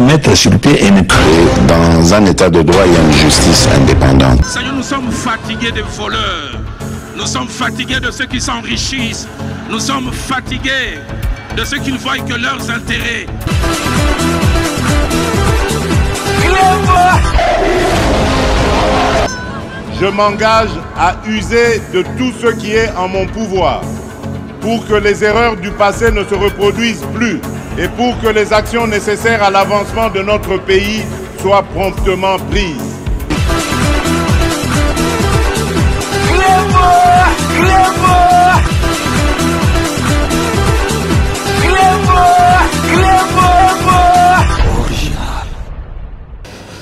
mettre sur le pied une... Dans un état de droit, il y a une justice indépendante. Seigneur, nous sommes fatigués des voleurs. Nous sommes fatigués de ceux qui s'enrichissent. Nous sommes fatigués de ceux qui ne voient que leurs intérêts. Je m'engage à user de tout ce qui est en mon pouvoir pour que les erreurs du passé ne se reproduisent plus et pour que les actions nécessaires à l'avancement de notre pays soient promptement prises.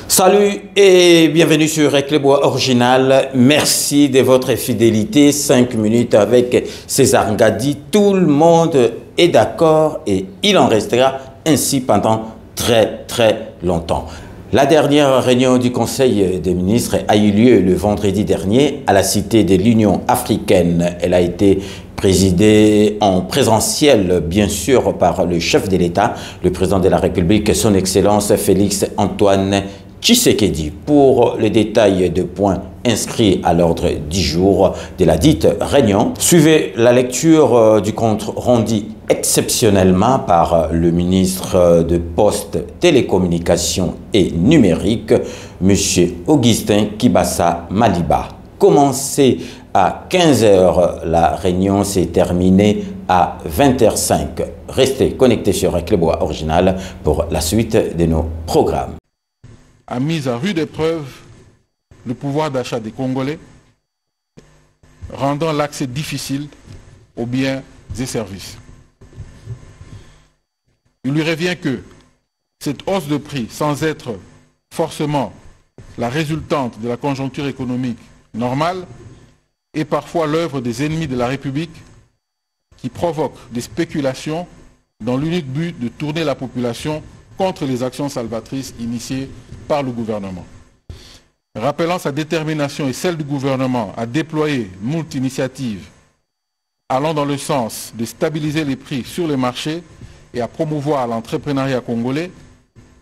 Salut et bienvenue sur Reclebois Original. Merci de votre fidélité. 5 minutes avec César Ngadi. Tout le monde est d'accord et il en restera ainsi pendant très longtemps. La dernière réunion du Conseil des ministres a eu lieu le vendredi dernier à la Cité de l'Union africaine. Elle a été présidée en présentiel, bien sûr, par le chef de l'État, le président de la République, son Excellence Félix Antoine Tshisekedi. Pour le détail de points inscrits à l'ordre du jour de la dite réunion, suivez la lecture du compte rendu exceptionnellement par le ministre de Postes, Télécommunications et Numérique, M. Augustin Kibassa Maliba. Commencé à 15 h, la réunion s'est terminée à 20h05. Restez connectés sur Reclebois Original pour la suite de nos programmes. A mis à rude épreuve le pouvoir d'achat des Congolais, rendant l'accès difficile aux biens et services. Il lui revient que cette hausse de prix, sans être forcément la résultante de la conjoncture économique normale, est parfois l'œuvre des ennemis de la République qui provoquent des spéculations dans l'unique but de tourner la population contre les actions salvatrices initiées par le gouvernement. Rappelant sa détermination et celle du gouvernement à déployer moult initiatives allant dans le sens de stabiliser les prix sur les marchés et à promouvoir l'entrepreneuriat congolais,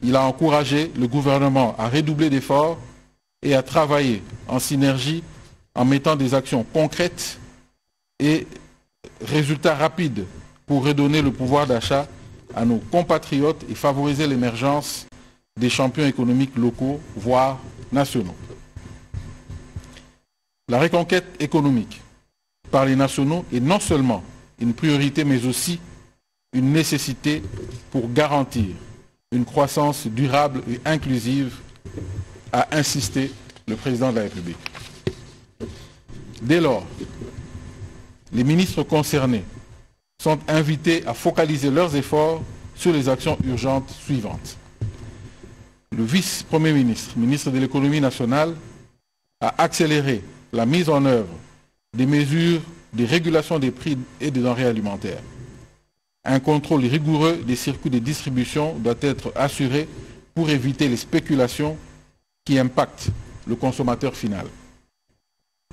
il a encouragé le gouvernement à redoubler d'efforts et à travailler en synergie en mettant des actions concrètes et résultats rapides pour redonner le pouvoir d'achat à nos compatriotes et favoriser l'émergence des champions économiques locaux, voire nationaux. La reconquête économique par les nationaux est non seulement une priorité, mais aussi une nécessité pour garantir une croissance durable et inclusive, a insisté le président de la République. Dès lors, les ministres concernés sont invités à focaliser leurs efforts sur les actions urgentes suivantes. Le vice-premier ministre, ministre de l'économie nationale, a accéléré la mise en œuvre des mesures de régulation des prix et des denrées alimentaires. Un contrôle rigoureux des circuits de distribution doit être assuré pour éviter les spéculations qui impactent le consommateur final.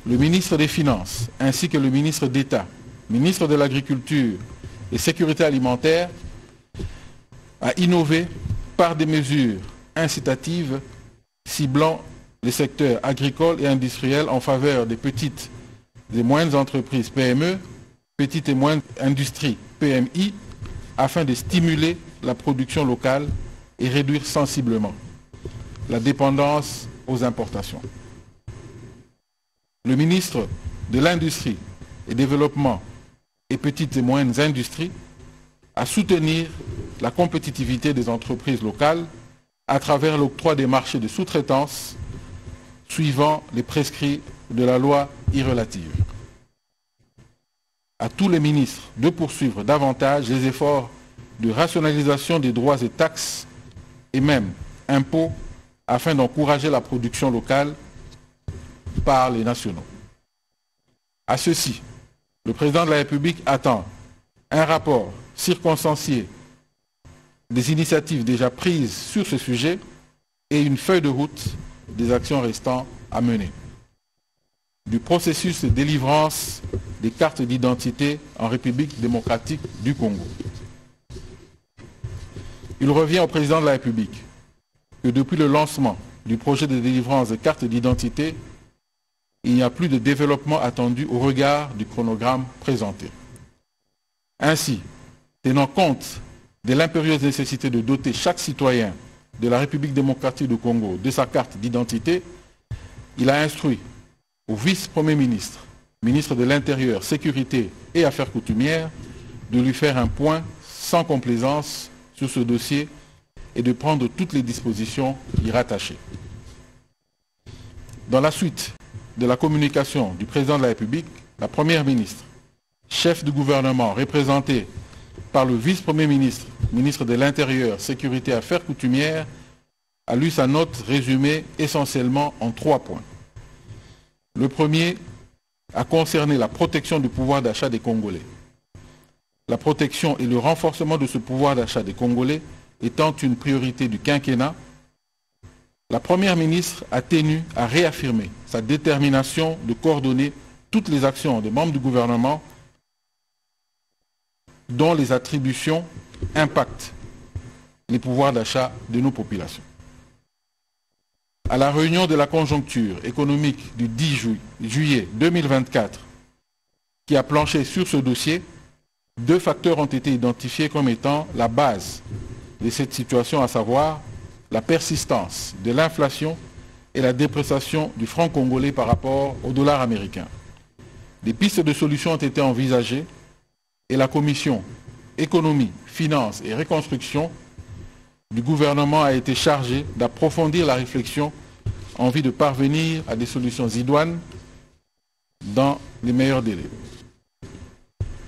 Le ministre des Finances ainsi que le ministre d'État, ministre de l'Agriculture et Sécurité alimentaire, a innové par des mesures incitatives ciblant les secteurs agricoles et industriels en faveur des petites et moyennes entreprises PME, petites et moyennes industries PMI, afin de stimuler la production locale et réduire sensiblement la dépendance aux importations. Le ministre de l'Industrie et Développement et petites et moyennes industries à soutenir la compétitivité des entreprises locales à travers l'octroi des marchés de sous-traitance suivant les prescrits de la loi relative. À tous les ministres de poursuivre davantage les efforts de rationalisation des droits et taxes et même impôts afin d'encourager la production locale par les nationaux. À ceci, le président de la République attend un rapport circonstancié des initiatives déjà prises sur ce sujet et une feuille de route des actions restant à mener. Du processus de délivrance des cartes d'identité en République démocratique du Congo. Il revient au président de la République que depuis le lancement du projet de délivrance de cartes d'identité, il n'y a plus de développement attendu au regard du chronogramme présenté. Ainsi, tenant compte de l'impérieuse nécessité de doter chaque citoyen de la République démocratique du Congo de sa carte d'identité, il a instruit au vice-premier ministre, ministre de l'Intérieur, Sécurité et Affaires coutumières, de lui faire un point sans complaisance sur ce dossier et de prendre toutes les dispositions y rattachées. Dans la suite de la communication du président de la République, la première ministre, chef du gouvernement représenté par le vice-premier ministre, ministre de l'Intérieur, Sécurité et Affaires coutumières, a lu sa note résumée essentiellement en 3 points. Le premier a concerné la protection du pouvoir d'achat des Congolais. La protection et le renforcement de ce pouvoir d'achat des Congolais étant une priorité du quinquennat, la première ministre a tenu à réaffirmer sa détermination de coordonner toutes les actions des membres du gouvernement dont les attributions impactent les pouvoirs d'achat de nos populations. À la réunion de la conjoncture économique du 10 juillet 2024, qui a planché sur ce dossier, 2 facteurs ont été identifiés comme étant la base de cette situation, à savoir la persistance de l'inflation et la dépréciation du franc congolais par rapport au dollar américain. Des pistes de solutions ont été envisagées et la commission économie, finances et reconstruction du gouvernement a été chargée d'approfondir la réflexion en vue de parvenir à des solutions idoines dans les meilleurs délais.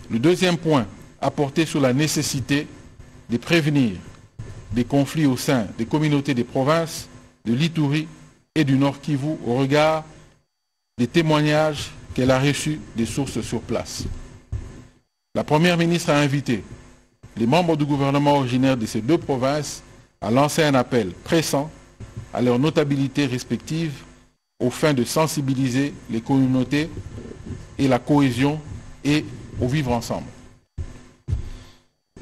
Le deuxième point a porté sur la nécessité de prévenir des conflits au sein des communautés des provinces de l'Ituri et du Nord Kivu au regard des témoignages qu'elle a reçus des sources sur place. La première ministre a invité les membres du gouvernement originaire de ces 2 provinces à lancer un appel pressant à leurs notabilités respectives aux fins de sensibiliser les communautés et la cohésion et au vivre ensemble.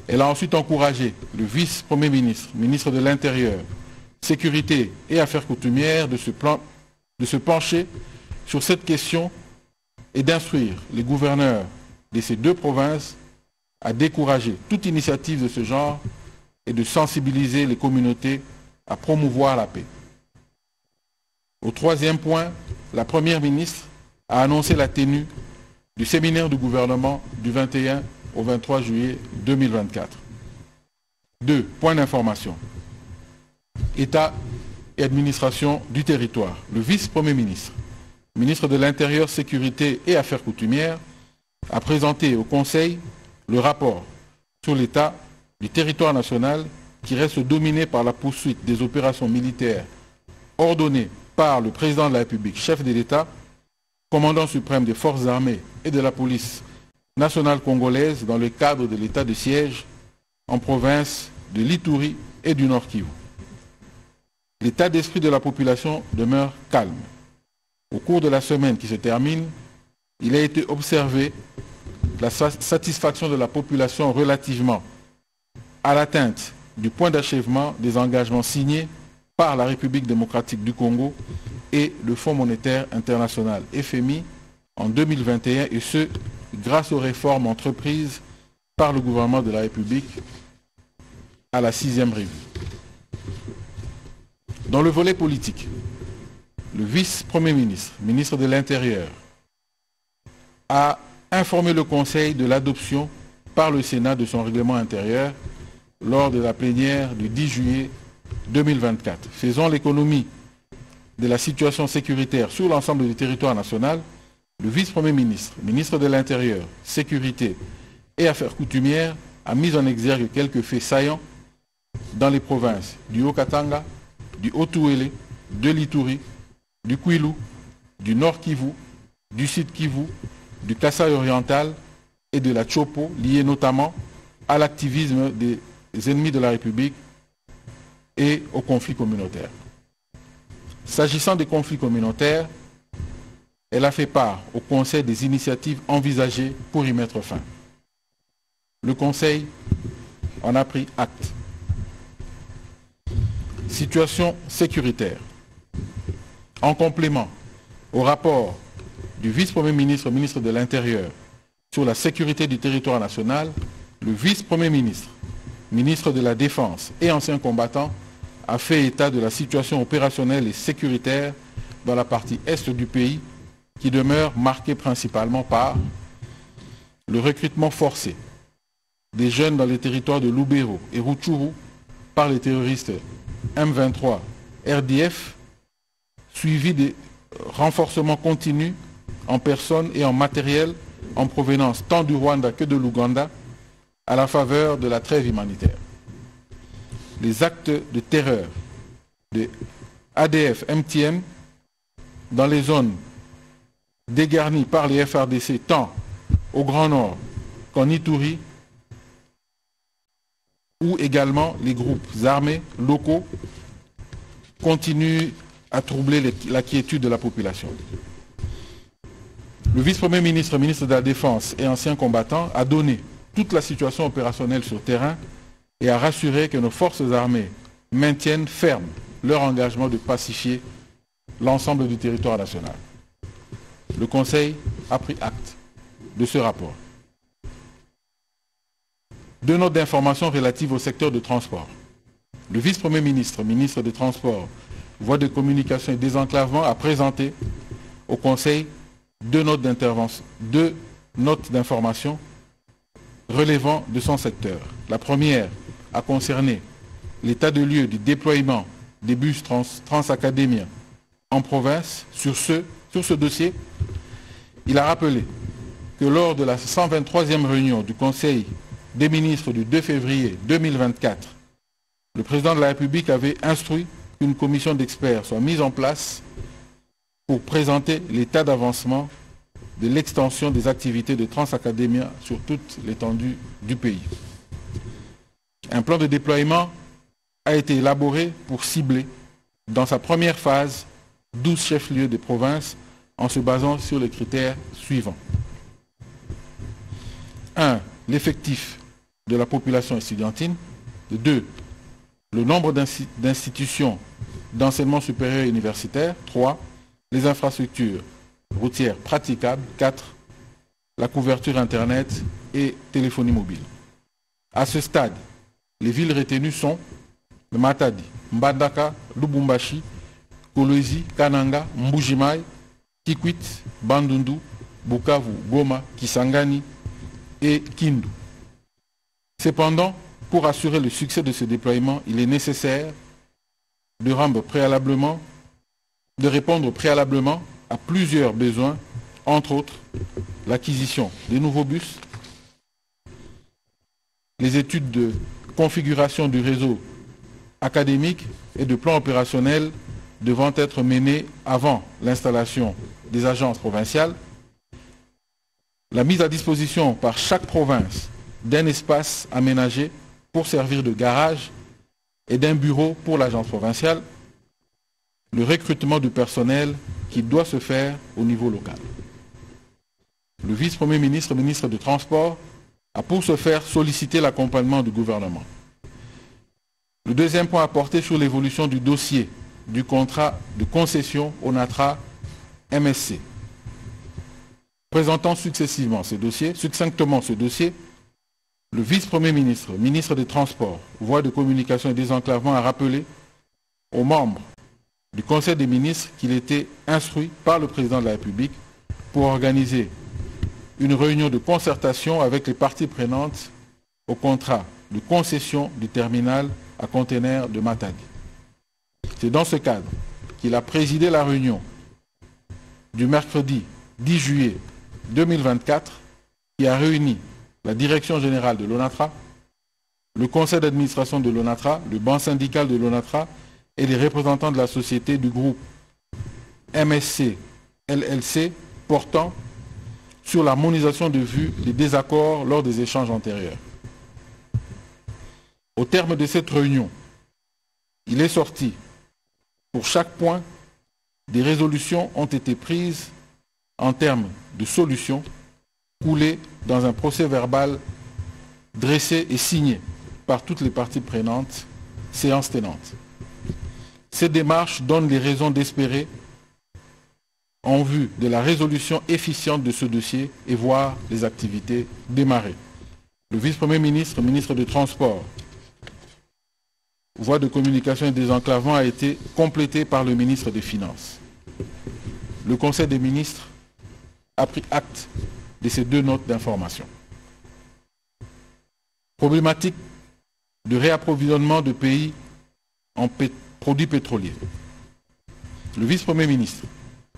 Elle a ensuite encouragé le vice-premier ministre, ministre de l'Intérieur, Sécurité et Affaires coutumières de se pencher sur cette question et d'instruire les gouverneurs de ces 2 provinces à décourager toute initiative de ce genre et de sensibiliser les communautés à promouvoir la paix. Au 3e point, la première ministre a annoncé la tenue du séminaire du gouvernement du 21 au 23 juillet 2024. 2 points d'information. État et administration du territoire. Le vice-premier ministre, ministre de l'Intérieur, Sécurité et Affaires coutumières, a présenté au Conseil le rapport sur l'état du territoire national qui reste dominé par la poursuite des opérations militaires ordonnées par le président de la République, chef de l'État, commandant suprême des forces armées et de la police nationale congolaise dans le cadre de l'état de siège en province de l'Ituri et du Nord Kivu. L'état d'esprit de la population demeure calme. Au cours de la semaine qui se termine, il a été observé la satisfaction de la population relativement à l'atteinte du point d'achèvement des engagements signés par la République démocratique du Congo et le Fonds monétaire international FMI en 2021, et ce, grâce aux réformes entreprises par le gouvernement de la République à la 6e revue. Dans le volet politique, le vice-premier ministre, ministre de l'Intérieur, a informé le Conseil de l'adoption par le Sénat de son règlement intérieur lors de la plénière du 10 juillet 2024. Faisant l'économie de la situation sécuritaire sur l'ensemble du territoire national, le vice-premier ministre, ministre de l'Intérieur, Sécurité et Affaires coutumières a mis en exergue quelques faits saillants dans les provinces du Haut-Katanga, du Haut-Touélé, de l'Ituri, du Kwilu, du Nord Kivu, du Sud Kivu, du Kasaï oriental et de la Chopo, liés notamment à l'activisme des ennemis de la République et aux conflits communautaires. S'agissant des conflits communautaires, elle a fait part au Conseil des initiatives envisagées pour y mettre fin. Le Conseil en a pris acte. situation sécuritaire. En complément au rapport du vice-premier ministre, ministre de l'Intérieur, sur la sécurité du territoire national, le vice-premier ministre, ministre de la Défense et ancien combattant, a fait état de la situation opérationnelle et sécuritaire dans la partie est du pays, qui demeure marquée principalement par le recrutement forcé des jeunes dans les territoires de Lubero et Rutshuru par les terroristes M23 RDF, suivi des renforcements continus en personne et en matériel en provenance tant du Rwanda que de l'Ouganda à la faveur de la trêve humanitaire. Les actes de terreur de ADF MTM dans les zones dégarnies par les FRDC tant au Grand Nord qu'en Ituri, où également les groupes armés locaux continuent à troubler la quiétude de la population. Le vice-premier ministre, ministre de la Défense et ancien combattant a donné toute la situation opérationnelle sur terrain et a rassuré que nos forces armées maintiennent ferme leur engagement de pacifier l'ensemble du territoire national. Le Conseil a pris acte de ce rapport. Deux notes d'information relatives au secteur de transport. Le vice-premier ministre, ministre des Transports, Voies de communication et désenclavement, a présenté au Conseil deux notes d'information relevant de son secteur. La première a concerné l'état de lieu du déploiement des bus transacadémiens en province. Sur ce dossier, il a rappelé que lors de la 123e réunion du Conseil des ministres du 2 février 2024, le président de la République avait instruit qu'une commission d'experts soit mise en place pour présenter l'état d'avancement de l'extension des activités de Transacadémia sur toute l'étendue du pays. Un plan de déploiement a été élaboré pour cibler, dans sa première phase, 12 chefs-lieux de province en se basant sur les critères suivants. 1. L'effectif de la population estudiantine. 2. Le nombre d'institutions d'enseignement supérieur et universitaire. 3. Les infrastructures routières praticables. 4. La couverture Internet et téléphonie mobile. À ce stade, les villes retenues sont le Matadi, Mbandaka, Lubumbashi, Kolwezi, Kananga, Mbujimai, Kikwit, Bandundu, Bukavu, Goma, Kisangani et Kindu. Cependant, pour assurer le succès de ce déploiement, il est nécessaire de répondre préalablement à plusieurs besoins, entre autres l'acquisition des nouveaux bus, les études de configuration du réseau académique et de plan opérationnel devant être menées avant l'installation des agences provinciales, la mise à disposition par chaque province d'un espace aménagé pour servir de garage et d'un bureau pour l'agence provinciale, le recrutement du personnel qui doit se faire au niveau local. Le vice-premier ministre, ministre des Transports, a pour ce faire sollicité l'accompagnement du gouvernement. Le deuxième point a porté sur l'évolution du dossier du contrat de concession ONATRA MSC. Présentant succinctement ce dossier, le vice-premier ministre, ministre des Transports, Voies de communication et désenclavement a rappelé aux membres du Conseil des ministres qu'il était instruit par le président de la République pour organiser une réunion de concertation avec les parties prenantes au contrat de concession du terminal à conteneurs de Matadi. C'est dans ce cadre qu'il a présidé la réunion du mercredi 10 juillet 2024 qui a réuni la direction générale de l'ONATRA, le conseil d'administration de l'ONATRA, le banc syndical de l'ONATRA et les représentants de la société du groupe MSC LLC portant sur l'harmonisation de vues des désaccords lors des échanges antérieurs. Au terme de cette réunion, il est sorti, pour chaque point, des résolutions ont été prises en termes de solutions coulées dans un procès verbal dressé et signé par toutes les parties prenantes, séance tenante. Cette démarche donne les raisons d'espérer en vue de la résolution efficiente de ce dossier et voir les activités démarrer. Le vice-premier ministre, ministre des Transports, voie de communication et désenclavement a été complété par le ministre des Finances. Le Conseil des ministres a pris acte de ces deux notes d'information. Problématique de réapprovisionnement de pays en produits pétroliers. Le vice-premier ministre,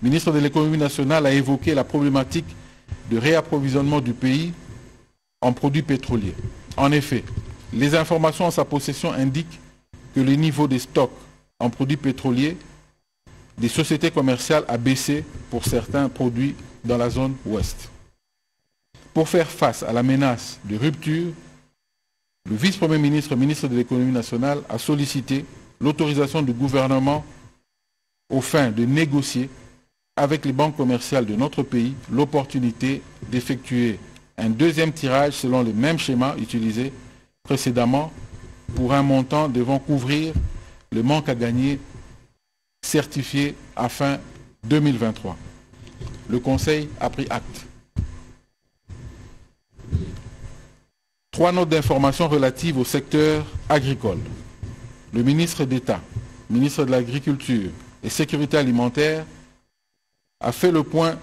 ministre de l'économie nationale, a évoqué la problématique de réapprovisionnement du pays en produits pétroliers. En effet, les informations en sa possession indiquent que le niveau des stocks en produits pétroliers des sociétés commerciales a baissé pour certains produits dans la zone ouest. Pour faire face à la menace de rupture, le vice-premier ministre, ministre de l'économie nationale, a sollicité l'autorisation du gouvernement aux fins de négocier avec les banques commerciales de notre pays l'opportunité d'effectuer un deuxième tirage selon le même schéma utilisé précédemment pour un montant devant couvrir le manque à gagner certifié à fin 2023. Le Conseil a pris acte. 3 notes d'information relatives au secteur agricole. Le ministre d'État, ministre de l'Agriculture et Sécurité alimentaire, a fait le point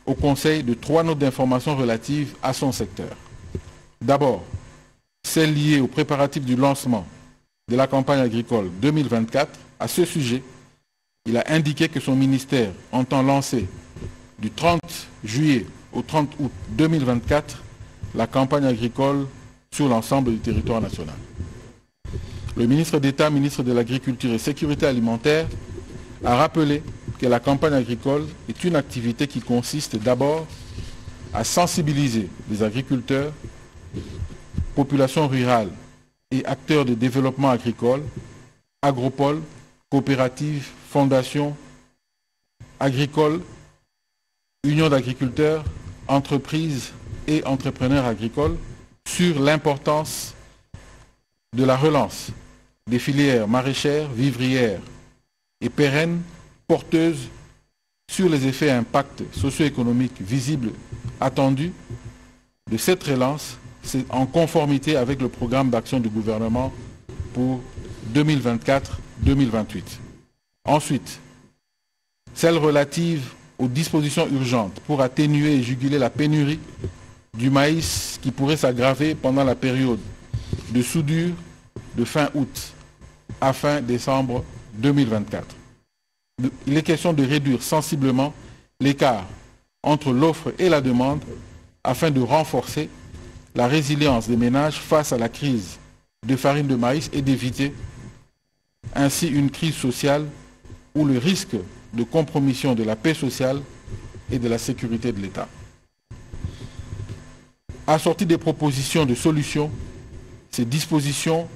au Conseil de 3 notes d'information relatives à son secteur. D'abord, celle liée aux préparatifs du lancement de la campagne agricole 2024. À ce sujet, il a indiqué que son ministère entend lancer du 30 juillet au 30 août 2024 la campagne agricole sur l'ensemble du territoire national. Le ministre d'État, ministre de l'Agriculture et Sécurité alimentaire, a rappelé que la campagne agricole est une activité qui consiste d'abord à sensibiliser les agriculteurs, populations rurales et acteurs de développement agricole, agropoles, coopératives, fondations agricoles, unions d'agriculteurs, entreprises et entrepreneurs agricoles sur l'importance de la relance des filières maraîchères, vivrières et pérennes porteuses sur les effets et impacts socio-économiques visibles attendus de cette relance, c'est en conformité avec le programme d'action du gouvernement pour 2024-2028. Ensuite, celle relative aux dispositions urgentes pour atténuer et juguler la pénurie du maïs qui pourrait s'aggraver pendant la période de soudure de fin août à fin décembre 2024. Il est question de réduire sensiblement l'écart entre l'offre et la demande afin de renforcer la résilience des ménages face à la crise de farine de maïs et d'éviter ainsi une crise sociale ou le risque de compromission de la paix sociale et de la sécurité de l'État. Assorties des propositions de solutions, ces dispositions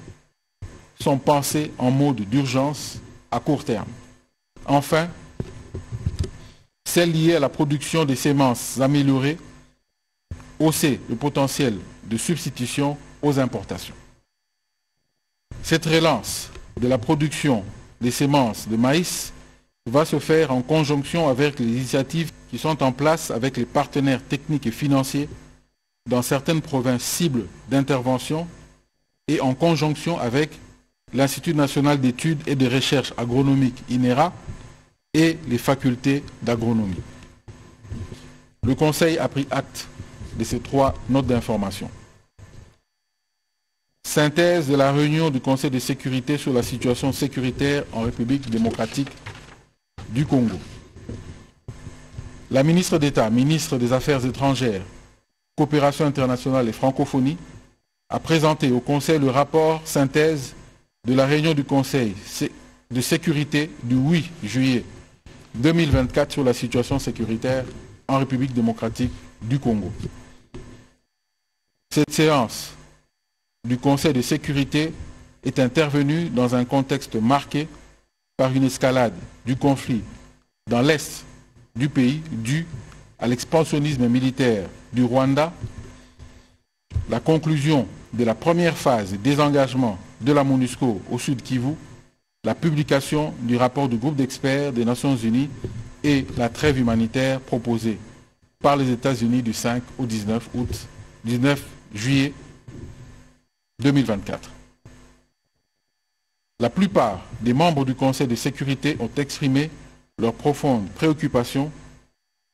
sont pensées en mode d'urgence à court terme. Enfin, celles liées à la production des semences améliorées, hausser le potentiel de substitution aux importations. Cette relance de la production des semences de maïs va se faire en conjonction avec les initiatives qui sont en place avec les partenaires techniques et financiers dans certaines provinces cibles d'intervention et en conjonction avec l'Institut national d'études et de recherche agronomiques INERA et les facultés d'agronomie. Le Conseil a pris acte de ces 3 notes d'information. Synthèse de la réunion du Conseil de sécurité sur la situation sécuritaire en République démocratique du Congo. La ministre d'État, ministre des Affaires étrangères, Coopération internationale et francophonie, a présenté au Conseil le rapport synthèse de la réunion du Conseil de sécurité du 8 juillet 2024 sur la situation sécuritaire en République démocratique du Congo. Cette séance du Conseil de sécurité est intervenue dans un contexte marqué par une escalade du conflit dans l'est du pays due à l'expansionnisme militaire du Rwanda, la conclusion de la première phase de désengagement de la MONUSCO au Sud Kivu la publication du rapport du groupe d'experts des Nations Unies et la trêve humanitaire proposée par les États-Unis du 5 au 19 juillet 2024. La plupart des membres du Conseil de sécurité ont exprimé leur profonde préoccupation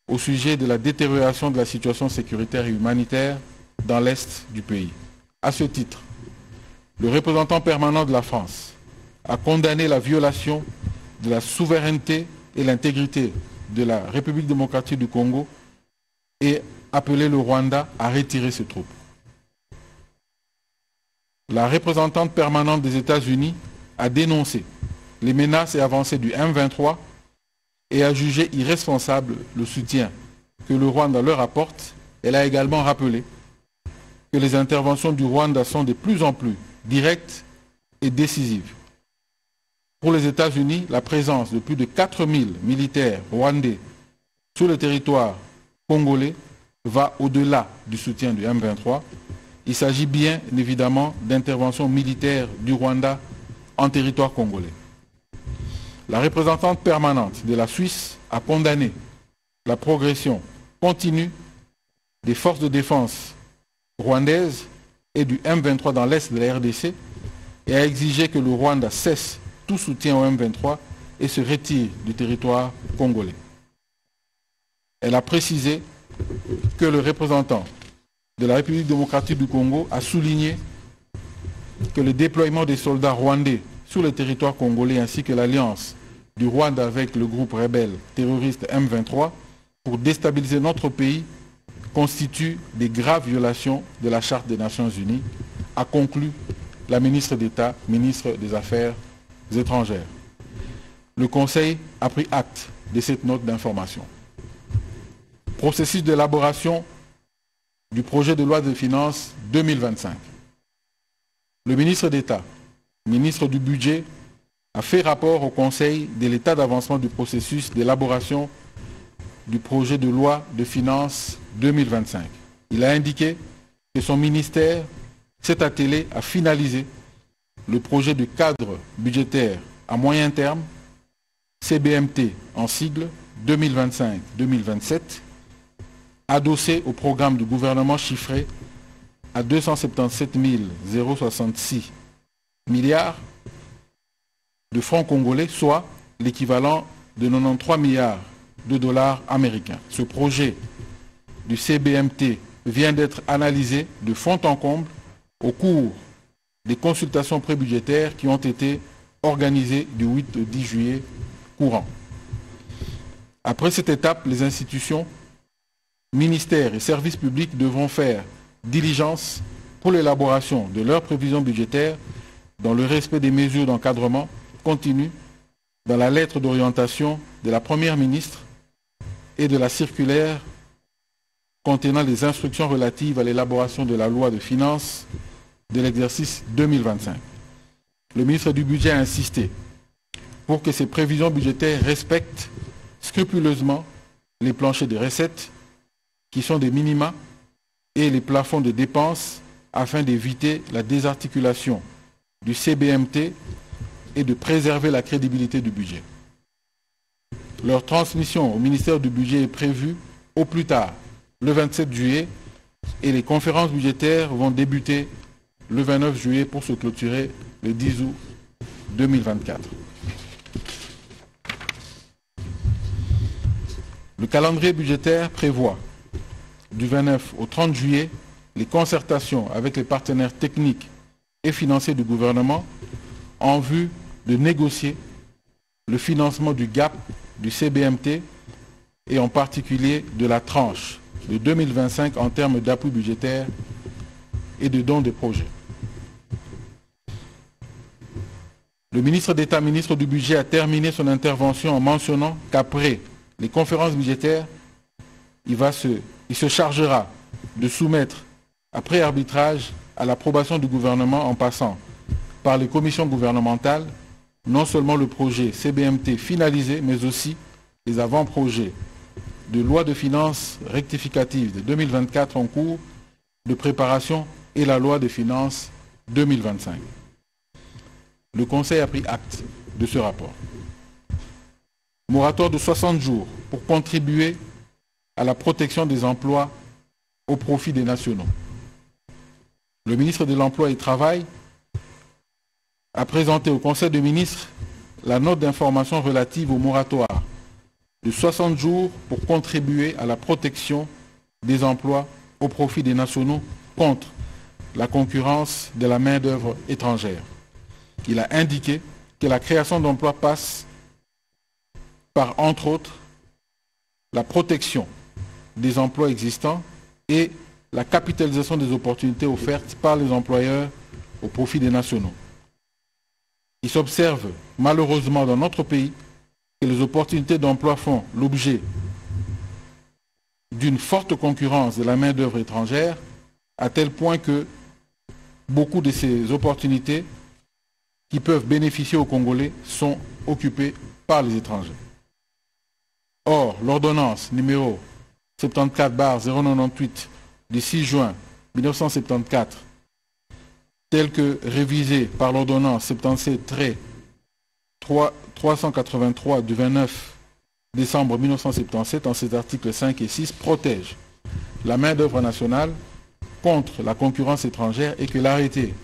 au sujet de la détérioration de la situation sécuritaire et humanitaire dans l'Est du pays. À ce titre, le représentant permanent de la France a condamné la violation de la souveraineté et l'intégrité de la République démocratique du Congo et appelé le Rwanda à retirer ses troupes. La représentante permanente des États-Unis a dénoncé les menaces et avancées du M23 et a jugé irresponsable le soutien que le Rwanda leur apporte. Elle a également rappelé que les interventions du Rwanda sont de plus en plus directes et décisives. Pour les États-Unis, la présence de plus de 4000 militaires rwandais sur le territoire congolais va au-delà du soutien du M23. Il s'agit bien évidemment d'interventions militaires du Rwanda en territoire congolais. La représentante permanente de la Suisse a condamné la progression continue des forces de défense rwandaises et du M23 dans l'est de la RDC et a exigé que le Rwanda cesse tout soutien au M23 et se retire du territoire congolais. Elle a précisé que le représentant de la République démocratique du Congo a souligné que le déploiement des soldats rwandais sur le territoire congolais ainsi que l'alliance du Rwanda avec le groupe rebelle terroriste M23 pour déstabiliser notre pays constitue des graves violations de la Charte des Nations Unies, a conclu la ministre d'État, ministre des Affaires étrangères. Le Conseil a pris acte de cette note d'information. Processus d'élaboration du projet de loi de finances 2025. Le ministre d'État, ministre du Budget, a fait rapport au Conseil de l'état d'avancement du processus d'élaboration du projet de loi de finances 2025. Il a indiqué que son ministère s'est attelé à finaliser le projet de cadre budgétaire à moyen terme, CBMT en sigle 2025-2027, adossé au programme du gouvernement chiffré à 277 066 milliards de francs congolais, soit l'équivalent de 93 milliards de dollars américains. Ce projet du CBMT vient d'être analysé de fond en comble au cours des consultations prébudgétaires qui ont été organisées du 8 au 10 juillet courant. Après cette étape, les institutions, ministères et services publics devront faire diligence pour l'élaboration de leurs prévisions budgétaires dans le respect des mesures d'encadrement contenues dans la lettre d'orientation de la Première ministre et de la circulaire contenant les instructions relatives à l'élaboration de la loi de finances de l'exercice 2025. Le ministre du Budget a insisté pour que ces prévisions budgétaires respectent scrupuleusement les planchers de recettes qui sont des minima et les plafonds de dépenses afin d'éviter la désarticulation du CBMT et de préserver la crédibilité du budget. Leur transmission au ministère du Budget est prévue au plus tard le 27 juillet et les conférences budgétaires vont débuter le 29 juillet pour se clôturer le 10 août 2024. Le calendrier budgétaire prévoit du 29 au 30 juillet les concertations avec les partenaires techniques et financiers du gouvernement en vue de négocier le financement du GAP, du CBMT et en particulier de la tranche de 2025 en termes d'appui budgétaire et de dons de projets. Le ministre d'État, ministre du Budget, a terminé son intervention en mentionnant qu'après les conférences budgétaires, il se chargera de soumettre après arbitrage à l'approbation du gouvernement en passant par les commissions gouvernementales non seulement le projet CBMT finalisé, mais aussi les avant-projets de loi de finances rectificative de 2024 en cours de préparation et la loi de finances 2025. Le Conseil a pris acte de ce rapport. Moratoire de 60 jours pour contribuer à la protection des emplois au profit des nationaux. Le ministre de l'Emploi et du Travail a présenté au Conseil des ministres la note d'information relative au moratoire de 60 jours pour contribuer à la protection des emplois au profit des nationaux contre la concurrence de la main-d'œuvre étrangère. Il a indiqué que la création d'emplois passe par, entre autres, la protection des emplois existants et la capitalisation des opportunités offertes par les employeurs au profit des nationaux. Il s'observe malheureusement dans notre pays que les opportunités d'emploi font l'objet d'une forte concurrence de la main-d'œuvre étrangère, à tel point que beaucoup de ces opportunités qui peuvent bénéficier aux Congolais sont occupées par les étrangers. Or, l'ordonnance numéro 74/098 du 6 juin 1974, telle que révisée par l'ordonnance 77-383 du 29 décembre 1977, en ses articles 5 et 6, protège la main-d'œuvre nationale contre la concurrence étrangère et que l'arrêté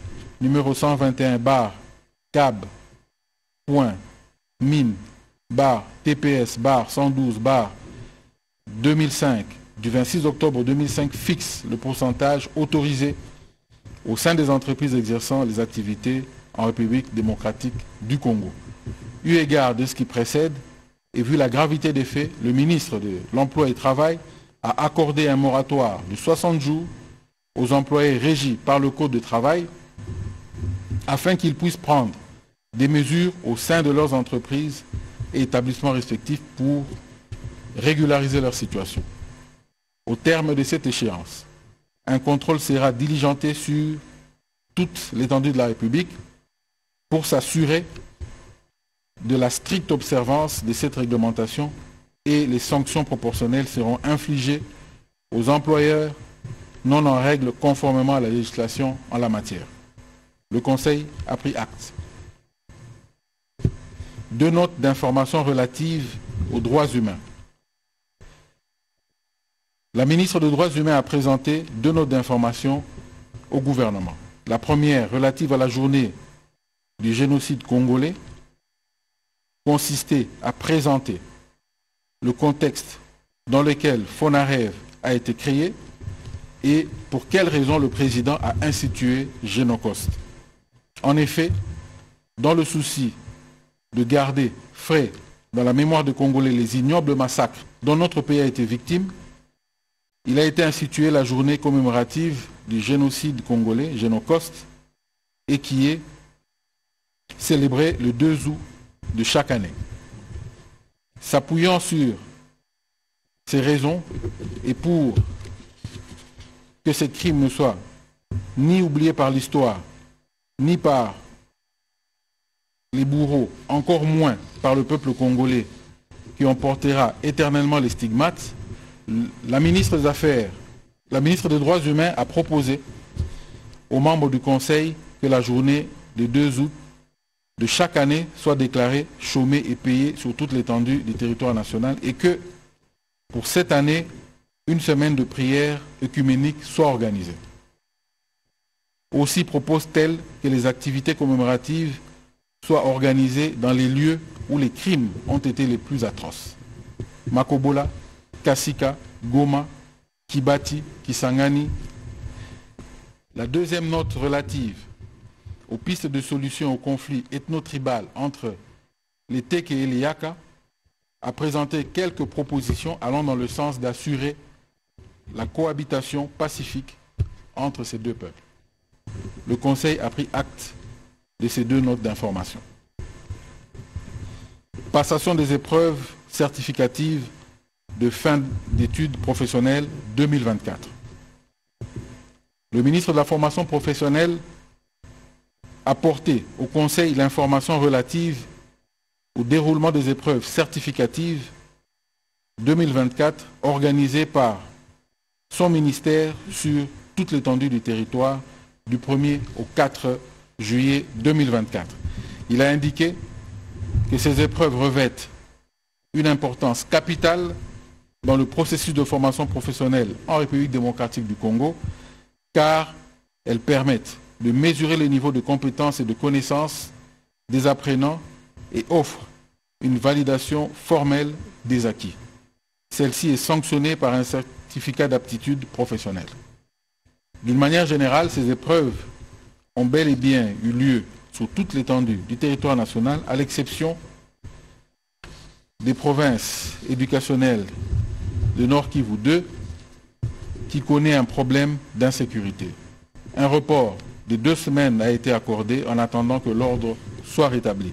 numéro 121-CAB.MIN-TPS-112-2005 du 26 octobre 2005 fixe le pourcentage autorisé au sein des entreprises exerçant les activités en République démocratique du Congo. Eu égard de ce qui précède et vu la gravité des faits, le ministre de l'Emploi et du Travail a accordé un moratoire de 60 jours aux employés régis par le Code du travail afin qu'ils puissent prendre des mesures au sein de leurs entreprises et établissements respectifs pour régulariser leur situation. Au terme de cette échéance, un contrôle sera diligenté sur toute l'étendue de la République pour s'assurer de la stricte observance de cette réglementation et les sanctions proportionnelles seront infligées aux employeurs non en règle conformément à la législation en la matière. Le Conseil a pris acte. 2 notes d'information relatives aux droits humains. La ministre des Droits humains a présenté 2 notes d'information au gouvernement. La première, relative à la journée du génocide congolais, consistait à présenter le contexte dans lequel FONAREV a été créé et pour quelles raisons le président a institué Génocost. En effet, dans le souci de garder frais dans la mémoire des Congolais les ignobles massacres dont notre pays a été victime, il a été institué la journée commémorative du génocide congolais, Génocost, et qui est célébrée le 2 août de chaque année. S'appuyant sur ces raisons et pour que ces crimes ne soient ni oubliés par l'histoire, ni par les bourreaux, encore moins par le peuple congolais qui en portera éternellement les stigmates, la ministre des Droits humains a proposé aux membres du Conseil que la journée du 2 août de chaque année soit déclarée chômée et payée sur toute l'étendue du territoire national et que pour cette année, une semaine de prière œcuménique soit organisée. Aussi propose-t-elle que les activités commémoratives soient organisées dans les lieux où les crimes ont été les plus atroces. Makobola, Kasika, Goma, Kibati, Kisangani. La deuxième note relative aux pistes de solution au conflit ethno-tribal entre les Teke et les Yaka a présenté quelques propositions allant dans le sens d'assurer la cohabitation pacifique entre ces 2 peuples. Le Conseil a pris acte de ces 2 notes d'information. Passation des épreuves certificatives de fin d'études professionnelles 2024. Le ministre de la Formation professionnelle a porté au Conseil l'information relative au déroulement des épreuves certificatives 2024 organisées par son ministère sur toute l'étendue du territoire du 1er au 4 juillet 2024. Il a indiqué que ces épreuves revêtent une importance capitale dans le processus de formation professionnelle en République démocratique du Congo, car elles permettent de mesurer le niveau de compétences et de connaissances des apprenants et offrent une validation formelle des acquis. Celle-ci est sanctionnée par un certificat d'aptitude professionnelle. D'une manière générale, ces épreuves ont bel et bien eu lieu sur toute l'étendue du territoire national, à l'exception des provinces éducationnelles de Nord Kivu 2, qui connaît un problème d'insécurité. Un report de 2 semaines a été accordé en attendant que l'ordre soit rétabli.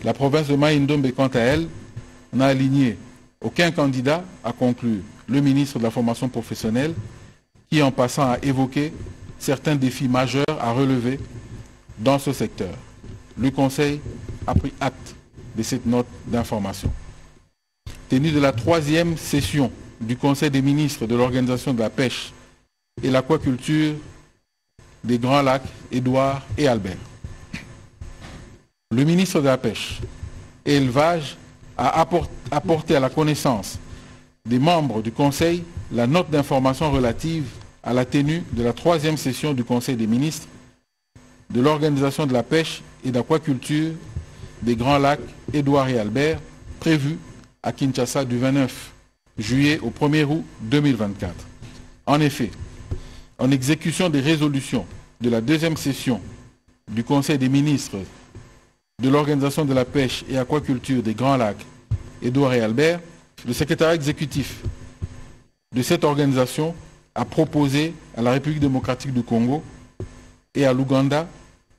La province de Mai-Ndombe, quant à elle, n'a aligné aucun candidat à conclure le ministre de la formation professionnelle, qui en passant a évoqué certains défis majeurs à relever dans ce secteur. Le Conseil a pris acte de cette note d'information. Tenue de la 3e session du Conseil des ministres de l'Organisation de la pêche et l'aquaculture des Grands Lacs, Édouard et Albert. Le ministre de la Pêche et Élevage a apporté à la connaissance des membres du Conseil la note d'information relative à la tenue de la 3e session du Conseil des ministres de l'Organisation de la pêche et d'aquaculture des Grands Lacs, Édouard et Albert, prévue à Kinshasa du 29 juillet au 1er août 2024. En effet, en exécution des résolutions de la 2e session du Conseil des ministres de l'Organisation de la pêche et aquaculture des Grands Lacs, Édouard et Albert, le secrétariat exécutif de cette organisation a proposé à la République démocratique du Congo et à l'Ouganda,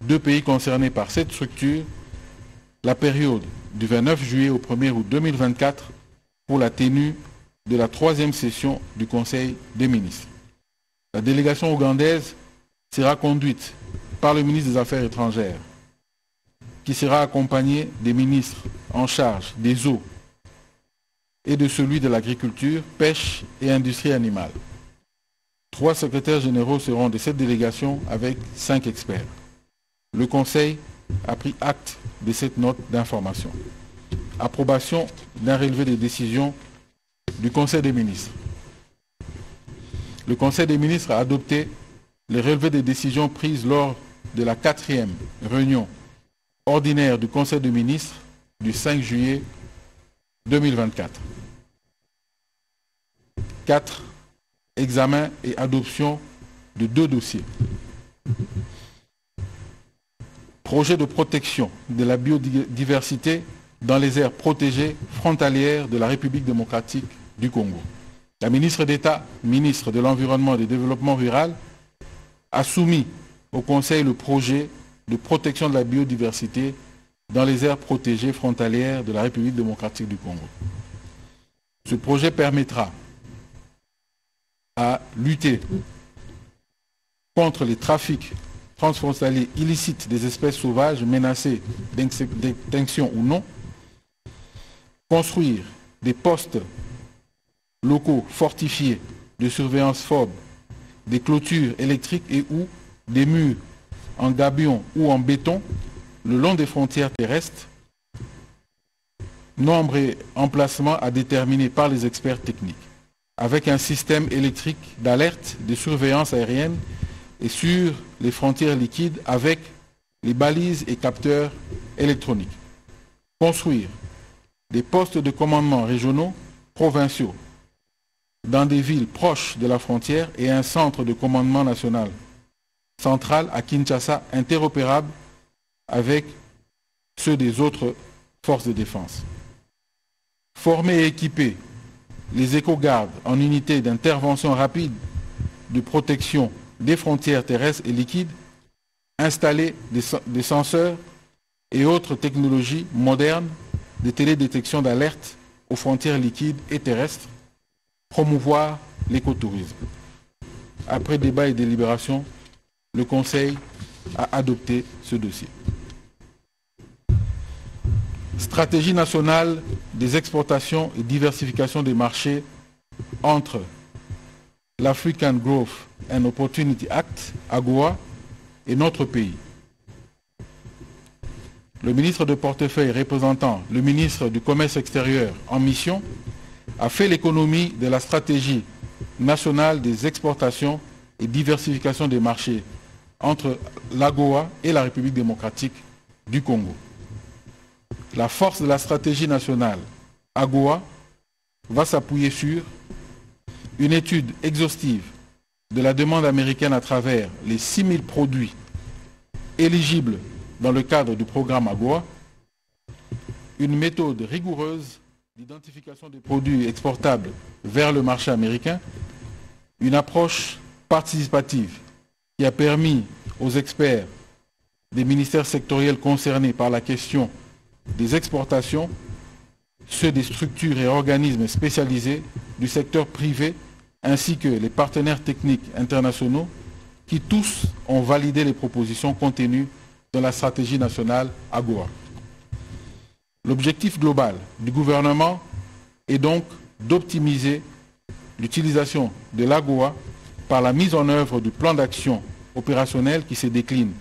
2 pays concernés par cette structure, la période du 29 juillet au 1er août 2024 pour la tenue de la 3e session du Conseil des ministres. La délégation ougandaise sera conduite par le ministre des Affaires étrangères, qui sera accompagné des ministres en charge des eaux et de celui de l'agriculture, pêche et industrie animale. 3 secrétaires généraux seront de cette délégation avec 5 experts. Le Conseil a pris acte de cette note d'information. Approbation d'un relevé des décisions du Conseil des ministres. Le Conseil des ministres a adopté le relevé des décisions prises lors de la 4e réunion ordinaire du Conseil des ministres du 5 juillet 2024. 4. Examen et adoption de 2 dossiers. Projet de protection de la biodiversité dans les aires protégées frontalières de la République démocratique du Congo. La ministre d'État, ministre de l'Environnement et du Développement rural, a soumis au Conseil le projet de protection de la biodiversité dans les aires protégées frontalières de la République démocratique du Congo. Ce projet permettra à lutter contre les trafics transfrontaliers illicites des espèces sauvages menacées d'extinction ou non, construire des postes locaux fortifiés de surveillance FOB, des clôtures électriques et ou des murs en gabion ou en béton le long des frontières terrestres, nombre et emplacement à déterminer par les experts techniques, avec un système électrique d'alerte de surveillance aérienne et sur les frontières liquides avec les balises et capteurs électroniques. Construire des postes de commandement régionaux, provinciaux, dans des villes proches de la frontière et un centre de commandement national central à Kinshasa interopérable avec ceux des autres forces de défense. Former et équiper les éco-gardes en unités d'intervention rapide de protection des frontières terrestres et liquides, installer des senseurs et autres technologies modernes de télédétection d'alerte aux frontières liquides et terrestres, promouvoir l'écotourisme. Après débat et délibération, le Conseil a adopté ce dossier. Stratégie nationale des exportations et diversification des marchés entre l'African Growth and Opportunity Act, AGOA, et notre pays. le ministre de portefeuille représentant le ministre du Commerce extérieur en mission a fait l'économie de la stratégie nationale des exportations et diversification des marchés entre l'AGOA et la République démocratique du Congo. La force de la stratégie nationale AGOA va s'appuyer sur une étude exhaustive de la demande américaine à travers les 6000 produits éligibles dans le cadre du programme AGOA, une méthode rigoureuse d'identification des produits exportables vers le marché américain, une approche participative qui a permis aux experts des ministères sectoriels concernés par la question des exportations, ceux des structures et organismes spécialisés du secteur privé, ainsi que les partenaires techniques internationaux, qui tous ont validé les propositions contenues dans la stratégie nationale AGOA. L'objectif global du gouvernement est donc d'optimiser l'utilisation de l'AGOA par la mise en œuvre du plan d'action opérationnel qui se décline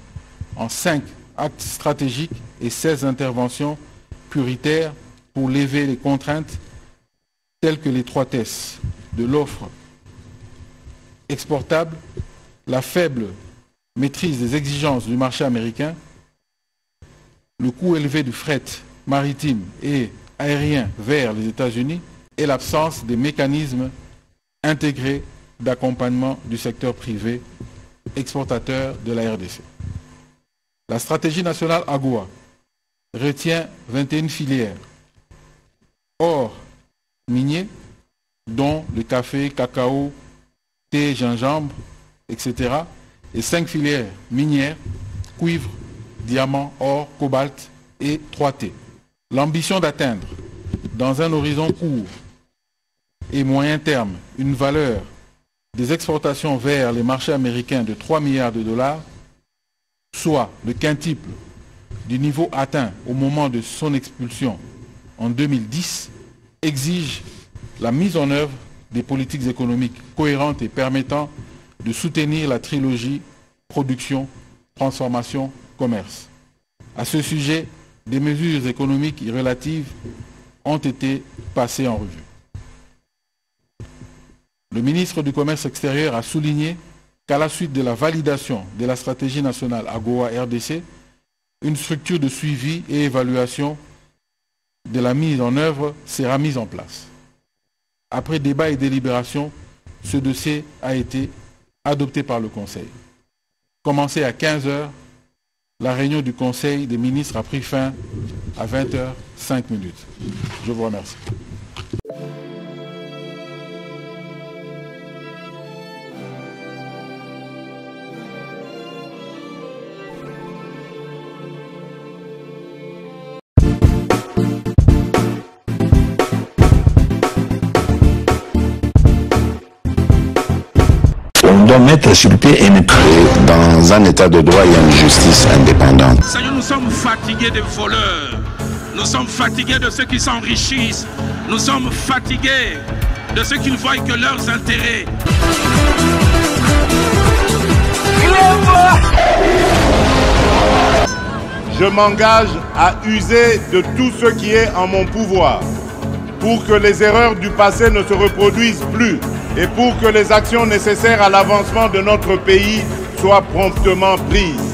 en 5 actes stratégiques et 16 interventions prioritaires pour lever les contraintes telles que l'étroitesse de l'offre exportable, la faible maîtrise des exigences du marché américain, le coût élevé du fret maritime et aérien vers les États-Unis et l'absence des mécanismes intégrés d'accompagnement du secteur privé exportateur de la RDC. La stratégie nationale AGOA retient 21 filières or minier, dont le café, cacao, thé, gingembre, etc. et 5 filières minières, cuivre, diamant, or, cobalt et 3T. L'ambition d'atteindre, dans un horizon court et moyen terme, une valeur des exportations vers les marchés américains de 3 milliards de dollars, soit le quintuple du niveau atteint au moment de son expulsion en 2010, exige la mise en œuvre des politiques économiques cohérentes et permettant de soutenir la trilogie production, transformation, commerce. À ce sujet, des mesures économiques et relatives ont été passées en revue. Le ministre du Commerce extérieur a souligné qu'à la suite de la validation de la stratégie nationale AGOA-RDC, une structure de suivi et évaluation de la mise en œuvre sera mise en place. Après débat et délibération, ce dossier a été adopté par le Conseil. Commencé à 15 h, la réunion du Conseil des ministres a pris fin à 20h05. Je vous remercie. On doit mettre sur pied et dans un état de droit, il y a une justice indépendante. Seigneur, nous sommes fatigués des voleurs. Nous sommes fatigués de ceux qui s'enrichissent. Nous sommes fatigués de ceux qui ne voient que leurs intérêts. Je m'engage à user de tout ce qui est en mon pouvoir pour que les erreurs du passé ne se reproduisent plus et pour que les actions nécessaires à l'avancement de notre pays soient promptement prises.